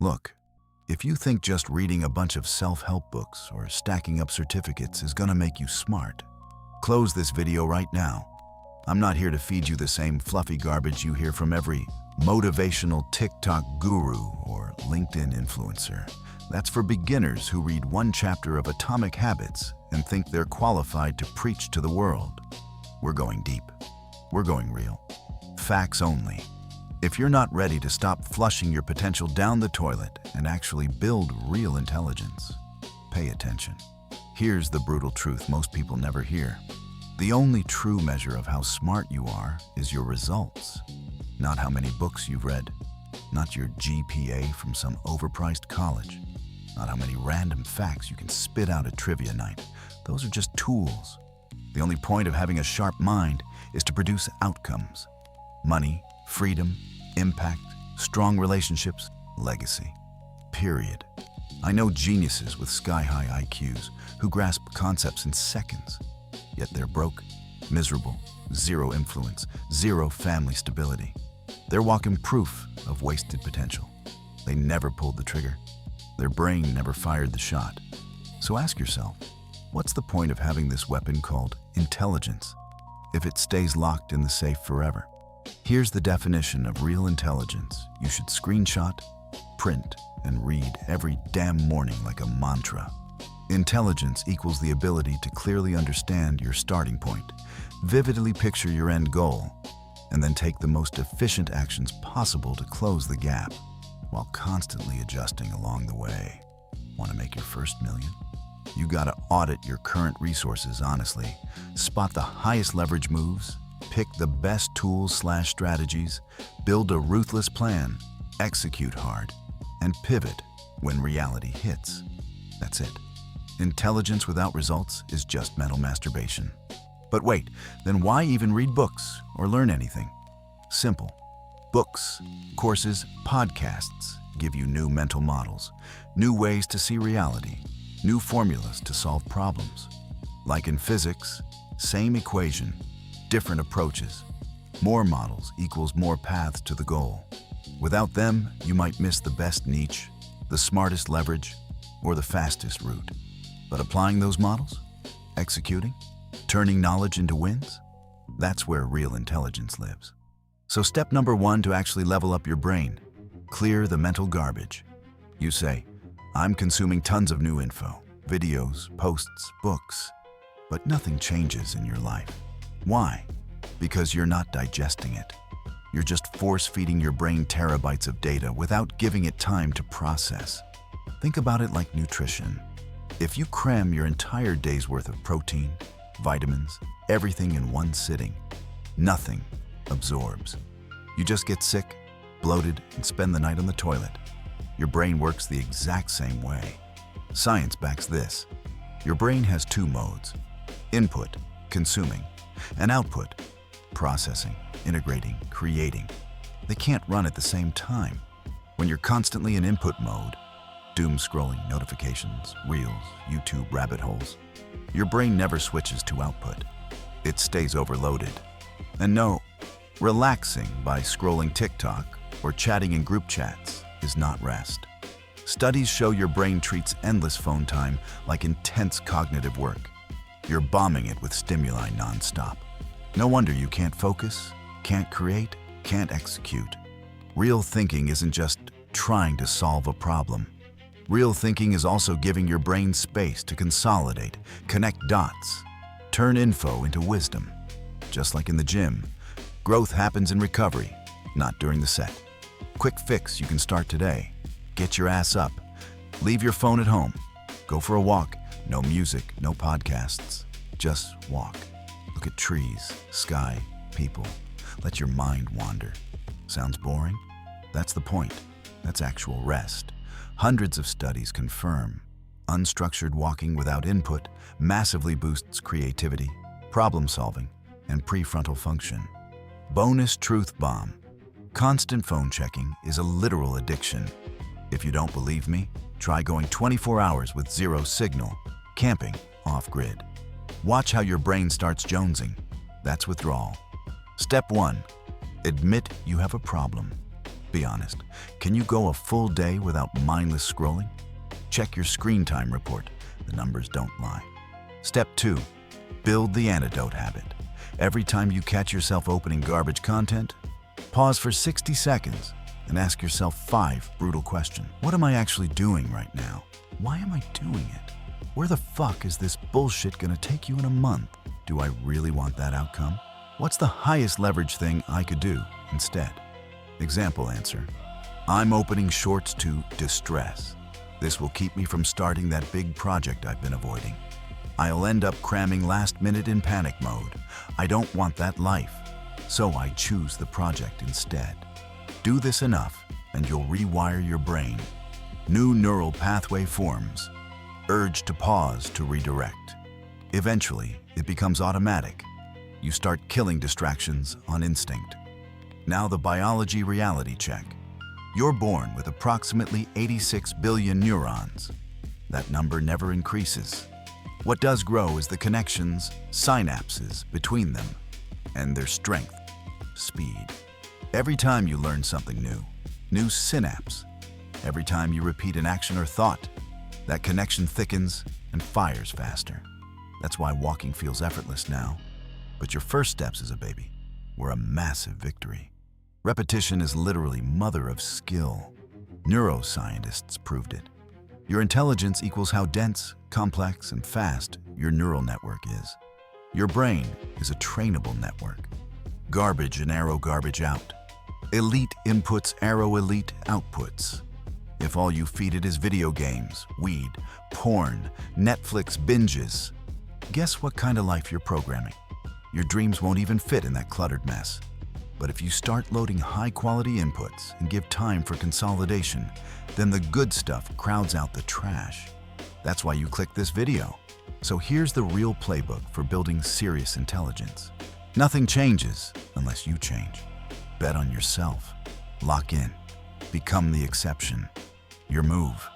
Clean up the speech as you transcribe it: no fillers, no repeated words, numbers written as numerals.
Look, if you think just reading a bunch of self-help books or stacking up certificates is gonna make you smart, close this video right now. I'm not here to feed you the same fluffy garbage you hear from every motivational TikTok guru or LinkedIn influencer. That's for beginners who read one chapter of Atomic Habits and think they're qualified to preach to the world. We're going deep. We're going real. Facts only. If you're not ready to stop flushing your potential down the toilet and actually build real intelligence, pay attention. Here's the brutal truth most people never hear. The only true measure of how smart you are is your results, not how many books you've read, not your GPA from some overpriced college, not how many random facts you can spit out at trivia night. Those are just tools. The only point of having a sharp mind is to produce outcomes. Money, freedom, impact, strong relationships, legacy. Period. I know geniuses with sky-high IQs who grasp concepts in seconds, yet they're broke, miserable, zero influence, zero family stability. They're walking proof of wasted potential. They never pulled the trigger. Their brain never fired the shot. So ask yourself, what's the point of having this weapon called intelligence if it stays locked in the safe forever? Here's the definition of real intelligence you should screenshot, print, and read every damn morning like a mantra. Intelligence equals the ability to clearly understand your starting point, vividly picture your end goal, and then take the most efficient actions possible to close the gap, while constantly adjusting along the way. Want to make your first million? You gotta audit your current resources honestly, spot the highest leverage moves, pick the best tools/strategies, build a ruthless plan, execute hard, and pivot when reality hits. That's it. Intelligence without results is just mental masturbation. But wait, then why even read books or learn anything? Simple. Books, courses, podcasts give you new mental models, new ways to see reality, new formulas to solve problems. Like in physics, same equation, different approaches. More models equals more paths to the goal. Without them, you might miss the best niche, the smartest leverage, or the fastest route. But applying those models, executing, turning knowledge into wins, that's where real intelligence lives. So step number 1 to actually level up your brain, clear the mental garbage. You say, I'm consuming tons of new info, videos, posts, books, but nothing changes in your life. Why? Because you're not digesting it. You're just force-feeding your brain terabytes of data without giving it time to process. Think about it like nutrition. If you cram your entire day's worth of protein, vitamins, everything in one sitting, nothing absorbs. You just get sick, bloated, and spend the night on the toilet. Your brain works the exact same way. Science backs this. Your brain has 2 modes: input, consuming, and output, processing, integrating, creating. They can't run at the same time. When you're constantly in input mode, doom scrolling, notifications, reels, YouTube rabbit holes, your brain never switches to output. It stays overloaded. And no, relaxing by scrolling TikTok or chatting in group chats is not rest. Studies show your brain treats endless phone time like intense cognitive work. You're bombing it with stimuli nonstop. No wonder you can't focus, can't create, can't execute. Real thinking isn't just trying to solve a problem. Real thinking is also giving your brain space to consolidate, connect dots, turn info into wisdom. Just like in the gym, growth happens in recovery, not during the set. Quick fix you can start today. Get your ass up. Leave your phone at home. Go for a walk. No music, no podcasts. Just walk. Look at trees, sky, people. Let your mind wander. Sounds boring? That's the point. That's actual rest. Hundreds of studies confirm unstructured walking without input massively boosts creativity, problem solving, and prefrontal function. Bonus truth bomb. Constant phone checking is a literal addiction. If you don't believe me, try going 24 hours with zero signal, camping off-grid. Watch how your brain starts jonesing. That's withdrawal. Step 1. Admit you have a problem. Be honest, can you go a full day without mindless scrolling? Check your screen time report. The numbers don't lie. Step 2. Build the antidote habit. Every time you catch yourself opening garbage content, pause for 60 seconds and ask yourself 5 brutal questions. What am I actually doing right now? Why am I doing it? Where the fuck is this bullshit gonna take you in a month? Do I really want that outcome? What's the highest leverage thing I could do instead? Example answer. I'm opening shorts to distress. This will keep me from starting that big project I've been avoiding. I'll end up cramming last minute in panic mode. I don't want that life, so I choose the project instead. Do this enough and you'll rewire your brain. New neural pathway forms. Urge to pause to redirect. Eventually, it becomes automatic. You start killing distractions on instinct. Now the biology reality check. You're born with approximately 86 billion neurons. That number never increases. What does grow is the connections, synapses between them, and their strength, speed. Every time you learn something new synapse. Every time you repeat an action or thought, that connection thickens and fires faster. That's why walking feels effortless now. But your first steps as a baby were a massive victory. Repetition is literally mother of skill. Neuroscientists proved it. Your intelligence equals how dense, complex, and fast your neural network is. Your brain is a trainable network. Garbage in, arrow garbage out. Elite inputs, arrow elite outputs. If all you feed it is video games, weed, porn, Netflix binges, guess what kind of life you're programming? Your dreams won't even fit in that cluttered mess. But if you start loading high-quality inputs and give time for consolidation, then the good stuff crowds out the trash. That's why you clicked this video. So here's the real playbook for building serious intelligence. Nothing changes unless you change. Bet on yourself. Lock in. Become the exception. Your move.